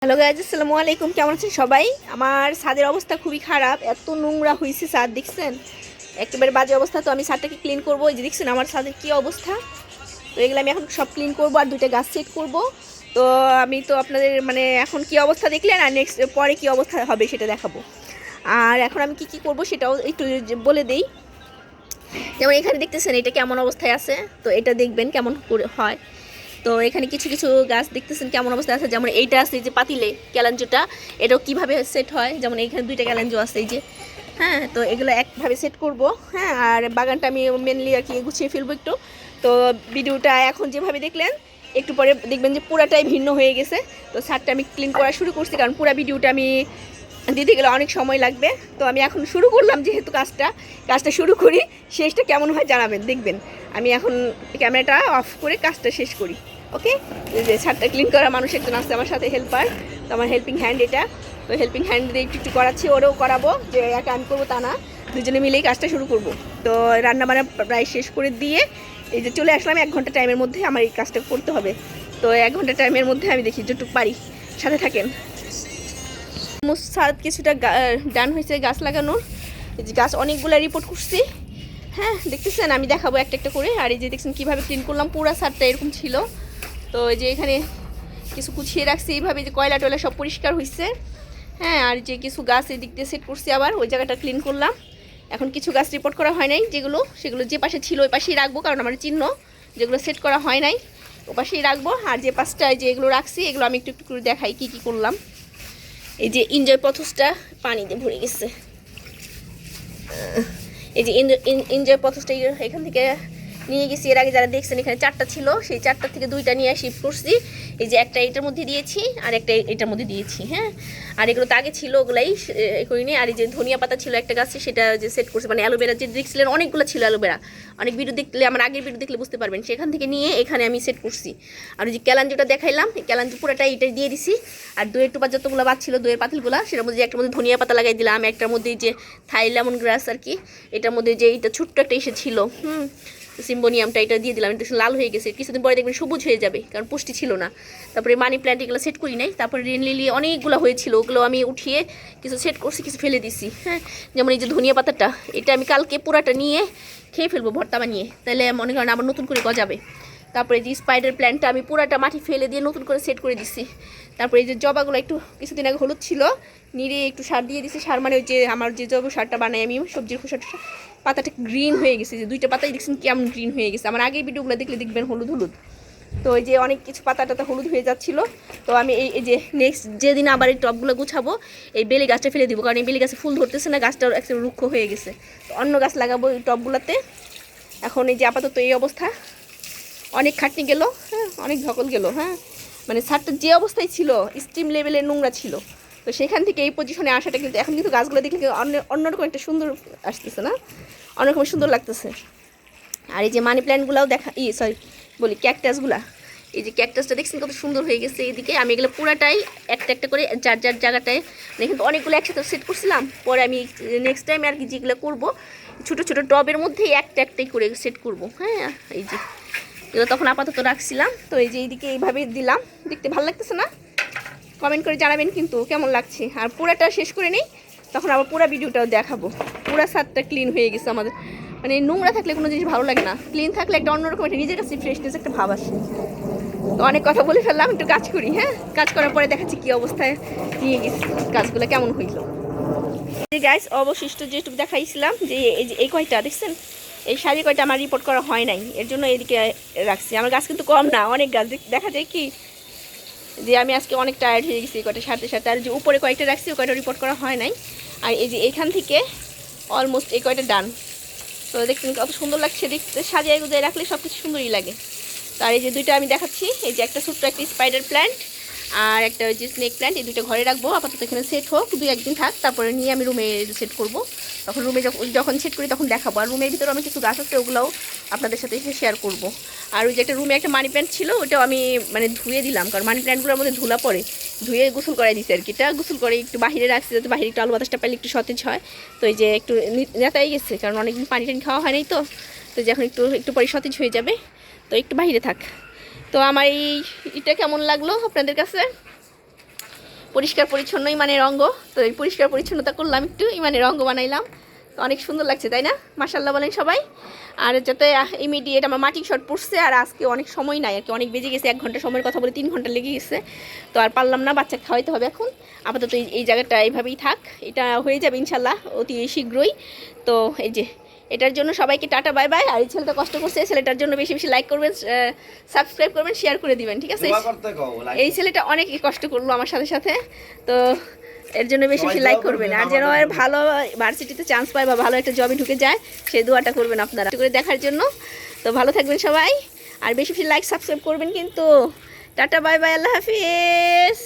Hello guys, আসসালামু আলাইকুম। কেমন আছেন সবাই? আমার ছাদের অবস্থা খুবই খারাপ, এত নোংরা হয়েছে ছাদ, দেখছেন একেবারে বাজে অবস্থা। তো আমি ছাদটাকে ক্লিন করবো। এই যে দেখছেন আমার ছাদের কী অবস্থা। তো এগুলো আমি এখন সব ক্লিন করবো আর দুইটা গাছ সেট করব। তো আমি তো আপনাদের মানে এখন কি অবস্থা দেখলেন, আর নেক্সট পরে কি অবস্থা হবে সেটা দেখাবো। আর এখন আমি কি করব সেটাও একটু বলে দেই। যেমন এখানে দেখতেছেন এটা কেমন অবস্থায় আছে, তো এটা দেখবেন কেমন করে হয়। তো এখানে কিছু কিছু গাছ দেখতেছেন কেমন অবস্থা আছে, যেমন এইটা আছে এই যে পাতিলে ক্যালাঞ্জোটা, এটাও কিভাবে সেট হয়। যেমন এইখানে দুইটা ক্যালাঞ্জো আছে এই যে, হ্যাঁ। তো এগুলো একভাবে সেট করব, হ্যাঁ। আর বাগানটা আমি মেনলি আর কি গুছিয়ে ফেলবো একটু। তো ভিডিওটা এখন যেভাবে দেখলেন একটু পরে দেখবেন যে পুরাটাই ভিন্ন হয়ে গেছে। তো ছাদটা আমি ক্লিন করা শুরু করছি, কারণ পুরা ভিডিওটা আমি দিতে গেলে অনেক সময় লাগবে। তো আমি এখন শুরু করলাম, যেহেতু কাজটা শুরু করি, শেষটা কেমন হয় জানাবেন, দেখবেন। আমি এখন ক্যামেরাটা অফ করে কাজটা শেষ করি, ওকে। যে ছাদটা ক্লিন করা মানুষ একজন আসছে আমার সাথে, হেল্পার। তো আমার হেল্পিং হ্যান্ড এটা। তো হেল্পিং হ্যান্ড দিয়ে একটু একটু করাচ্ছি, ওরেও করাবো, যে একা আমি করবো তা না, দুজনে মিলেই কাজটা শুরু করব। তো রান্নাবান্না প্রায় শেষ করে দিয়ে এই যে চলে আসলাম। 1 ঘন্টা টাইমের মধ্যে আমার এই কাজটা করতে হবে। তো 1 ঘন্টা টাইমের মধ্যে আমি দেখি যতটুকু পারি, সাথে থাকেন। ছাদ কিছুটা ডান হয়েছে গাছ লাগানোর। এই যে গাছ অনেকগুলো রিপোর্ট করছি, হ্যাঁ দেখতেছেন, আমি দেখাবো একটা একটা করে। আর এই যে দেখছেন কীভাবে ক্লিন করলাম, পুরো ছাদটা এরকম ছিল। তো এই যে এখানে কিছু গুছিয়ে রাখছি এইভাবে, যে কয়লা টয়লা সব পরিষ্কার হয়েছে, হ্যাঁ। আর যে কিছু গাছ এদিক দিয়ে সেট করছি, আবার ওই জায়গাটা ক্লিন করলাম। এখন কিছু গাছ রিপোর্ট করা হয় নাই, সেগুলো যে পাশে ছিল ওই পাশেই রাখবো, কারণ আমার চিহ্ন যেগুলো সেট করা হয় নাই ও পাশেই রাখবো। আর যে পাশটায় যে এগুলো রাখছি, এগুলো আমি একটু একটু করে দেখাই কী কী করলাম। এই যে এনজয় পথসটা পানিতে ভরে গেছে। এই যে এনজয় পথসটা এখান থেকে নিয়ে গেছি। এর আগে যারা দেখছেন এখানে 4টা ছিল, সেই 4টা থেকে 2টা নিয়ে শিফট করছি। এই যে একটা এটার মধ্যে দিয়েছি আর একটা এটার মধ্যে দিয়েছি, হ্যাঁ। আর এগুলো তো আগে ছিল, ওগুলাই করিনি। আর এই যে ধনিয়া পাতা ছিল একটা গাছে, সেটা যে সেট করছে, মানে অ্যালোভেরা যে দেখছিলেন অনেকগুলো ছিল অ্যালোভেরা, অনেক ভিডিও দেখলে, আমার আগের ভিডিও দেখলে বুঝতে পারবেন, সেখান থেকে নিয়ে এখানে আমি সেট করছি। আর ওই যে ক্যালাঞ্জোটা দেখাইলাম, এই ক্যালাঞ্জো পুরোটা এটা দিয়ে দিছি। আর দইয়ের টোপা যতগুলো বাদ ছিল, দইয়ের পাতিলগুলো, সেটার মধ্যে একটার মধ্যে ধনিয়া পাতা লাগাই দিলাম, একটার মধ্যে যে থাই লেমন গ্রাস আর কি, এটার মধ্যে যে এইটা ছোট্ট একটা এসে ছিল, সিম্বোনিয়ামটা, এটা দিয়ে দিলাম। এটা লাল হয়ে গেছে, কিছুদিন পরে দেখবেন সবুজ হয়ে যাবে, কারণ পুষ্টি ছিল না। তারপরে মানি প্ল্যান্ট এগুলো সেট করি নাই। তারপরে রেন লিলি অনেকগুলো হয়েছিল, ওগুলো আমি উঠিয়ে কিছু সেট করছি, কিছু ফেলে দিছি, হ্যাঁ। যেমন এই যে ধনিয়া পাতাটা, এটা আমি কালকে পুরাটা নিয়ে খেয়ে ফেলবো ভর্তা বানিয়ে, তাহলে মনে করেন আবার নতুন করে গজাবে। তারপরে যে স্পাইডার প্ল্যান্টটা আমি পুরাটা মাটি ফেলে দিয়ে নতুন করে সেট করে দিছি। তারপরে এই যে জবাগুলো একটু কিছুদিন আগে হলুদ ছিল, নিড়ে একটু সার দিয়ে দিছি। সার মানে ওই যে আমার যে জব সারটা বানাই আমি, সবজির খোসাটা, পাতাটা গ্রিন হয়ে গেছে। যে 2টা পাতাই দেখছেন কেমন গ্রিন হয়ে গেছে, আমার আগের ভিডিওগুলো দেখলে দেখবেন হলুদ হলুদ। তো এই যে অনেক কিছু পাতাটা হলুদ হয়ে যাচ্ছিলো। তো আমি এই যে নেক্সট যেদিন আবার এই টবগুলো গুছাবো, এই বেলি গাছটা ফেলে দিব, কারণ এই বেলি গাছে ফুল ধরতেছে না, গাছটা একটা রুক্ষ হয়ে গেছে। তো অন্য গাছ লাগাবো এই টবগুলোতে। এখন এই যে আপাতত এই অবস্থা, অনেক খাটনি গেল, হ্যাঁ, অনেক ধকল গেল, হ্যাঁ। মানে ছাদটা যে অবস্থায় ছিল স্টিম লেভেলের নোংরা ছিল, তো সেখান থেকে এই পজিশনে আসাটা কিন্তু এখন কিন্তু গাছগুলো দেখলে অন্যরকম একটা সুন্দর আসতেছে না, অন্যরকম সুন্দর লাগতেছে। আর এই যে মানি প্ল্যান্টগুলোও বলি ক্যাকটাসগুলা, এই যে ক্যাকটাসটা দেখছেন কত সুন্দর হয়ে গেছে। এইদিকে আমি এগুলো পুরাটাই একটা একটা করে যার যার জায়গাটায়, মানে কিন্তু অনেকগুলো একসাথে সেট করছিলাম। পরে আমি নেক্সট টাইম আর কি যেগুলো করবো, ছোটো ছোটো টবের মধ্যেই একটাই করে সেট করব, হ্যাঁ। এই যে এগুলো তখন আপাতত রাখছিলাম। তো এই যে এইদিকে এইভাবে দিলাম, দেখতে ভালো লাগতেছে না? কমেন্ট করে জানাবেন কিন্তু কেমন লাগছে। আর পুরাটা শেষ করে নেই, তখন আবার পুরা ভিডিওটাও দেখাবো। পুরা ছাদটা ক্লিন হয়ে গেছে আমাদের, মানে নোংরা থাকলে কোনো জিনিস ভালো লাগে না, ক্লিন থাকলে একটা অন্যরকম একটা নিজের কাছে ফ্রেশনেস একটা ভাব আসে। তো অনেক কথা বলে ফেললাম, একটু কাজ করি, হ্যাঁ। কাজ করার পরে দেখাচ্ছি কী অবস্থায় নিয়ে গেছি, কাজগুলো কেমন হইলো। গাইস অবশিষ্ট যেটুকু দেখাইছিলাম, যে এই কয়টা দেখছেন, এই শাড়ি কয়টা আমার রিপোর্ট করা হয় নাই, এর জন্য এদিকে রাখছি। আমার গাছ কিন্তু কম না, অনেক গাছ দেখা যায় কি, যে আমি আজকে অনেক টায়ার্ড হয়ে গেছি এই কয়টা সাথে সাথে। আর যে উপরে কয়েকটা রাখছি ওই কয়টা রিপোর্ট করা হয় নাই। আর এই যে এখান থেকে অলমোস্ট এই কয়টা ডান। তো দেখছেন কত সুন্দর লাগছে দেখতে, সাজিয়ে গুজিয়ে রাখলে সব কিছু সুন্দরই লাগে। তো আর এই যে 2টা আমি দেখাচ্ছি, এই যে একটা ছোট্ট একটা স্পাইডার প্ল্যান্ট আর একটা ওই যে স্নেক প্ল্যান্ট, এই 2টা ঘরে রাখবো আপাতত, এখানে সেট হোক 2-1 দিন থাক, তারপরে নিয়ে আমি রুমে সেট করব। তখন রুমে যখন সেট করি তখন দেখাবো। আর রুমের ভিতরে আমি কিছু গাছ আছে, ওগুলোও আপনাদের সাথে শেয়ার করব। আর ওই যে একটা রুমে একটা মানি প্ল্যান্ট ছিল, ওটাও আমি মানে ধুয়ে দিলাম, কারণ মানি প্ল্যান্টগুলোর মধ্যে ধুলা পড়ে, ধুয়ে গোসল করাই দিচ্ছি আর কি। এটা গোসল করে একটু বাইরে রাখছি, যাতে বাইরে একটু আলো বাতাসটা পাইলে একটু সতেজ হয়। তো এই যে একটু নেতাই গেছে, কারণ অনেকদিন পানি টানি খাওয়া হয় নাই, তো যখন একটু পরে সতেজ হয়ে যাবে, তো একটু বাইরে থাক। তো আমার এটা কেমন লাগলো আপনাদের কাছে? পরিষ্কার পরিচ্ছন্ন ইমানের অঙ্গ। তো এই পরিষ্কার পরিচ্ছন্নতা করলাম, একটু ইমানের অঙ্গ বানাইলাম, তো অনেক সুন্দর লাগছে তাই না? মাশাআল্লাহ বলেন সবাই। আর যাতে ইমিডিয়েট আমার মাটি শট পড়ছে, আর আজকে অনেক সময় নাই আর কি, অনেক বেজে গেছে, 1 ঘন্টা সময়ের কথা বলে 3 ঘন্টা লেগে গেছে, তো আর পারলাম না, বাচ্চা খাওয়াইতে হবে এখন। আপাতত এই জায়গাটা এইভাবেই থাক, এটা হয়ে যাবে ইনশাল্লাহ অতি শীঘ্রই। তো এই যে এটার জন্য সবাইকে টাটা বাই বাই। আর এই ছেলেটা কষ্ট করছে, ছেলেটার জন্য বেশি বেশি লাইক করবেন, সাবস্ক্রাইব করবেন, শেয়ার করে দিবেন, ঠিক আছে? এই ছেলেটা অনেক কষ্ট করলো আমার সাথে সাথে, তো এর জন্য বেশি বেশি লাইক করবেন। আর যেন আর ভালো ভার্সিটিতে চান্স পায় বা ভালো একটা জবে ঢুকে যায়, সেই দোয়াটা করবেন আপনারা করে দেখার জন্য। তো ভালো থাকবেন সবাই, আর বেশি বেশি লাইক সাবস্ক্রাইব করবেন কিন্তু। টাটা বাই বাই, আল্লাহ হাফিজ।